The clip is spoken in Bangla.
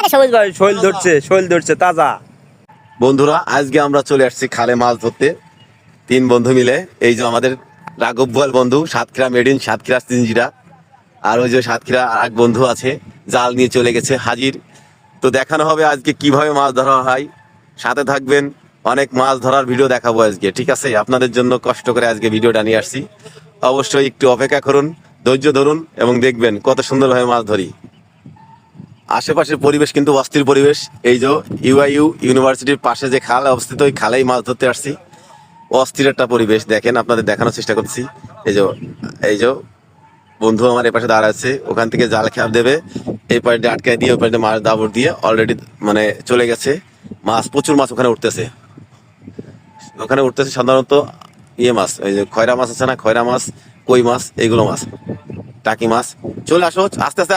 শৈল ধরছে তাজা। বন্ধুরা আজকে আমরা চলে আসছি খালে মাছ ধরতে, 3 বন্ধু মিলে। এই যে আমাদের রাঘব বল বন্ধু, সাতক্ষীরা মেডিন, সাতক্ষীরা তিনজিরা। আর ওই যে সাতক্ষীরা আর এক বন্ধু আছে, জাল নিয়ে চলে গেছে হাজির। তো দেখানো হবে আজকে কিভাবে মাছ ধরা হয়, সাথে থাকবেন। অনেক মাছ ধরার ভিডিও দেখাবো আজকে, ঠিক আছে? আপনাদের জন্য কষ্ট করে আজকে ভিডিওটা নিয়ে আসছি। অবশ্যই একটু অপেক্ষা করুন, ধৈর্য ধরুন এবং দেখবেন কত সুন্দরভাবে মাছ ধরি। আশেপাশের পরিবেশ কিন্তু অস্থির পরিবেশ। এই যে ইউআইইউ ইউনিভার্সিটির পাশে যে খাল অবস্থিত, ওই খালেই মাছ ধরতে আসছি। অস্থির একটা পরিবেশ, দেখেন আপনাদের দেখানোর চেষ্টা করছি। এই যে বন্ধু আমার এপাশে দাঁড়াচ্ছে, ওখান থেকে জাল খেপ দেবে, এই পাশে আটকায় দিয়ে ওই পাশে মাছ দাবর দিয়ে অলরেডি মানে চলে গেছে। মাছ, প্রচুর মাছ ওখানে উঠতেছে। সাধারণত মাছ, ওই যে খয়রা মাছ আছে না, খয়রা মাছ, কই মাছ, এইগুলো মাছ, টাকি মাছ। চলে আসো আস্তে আস্তে।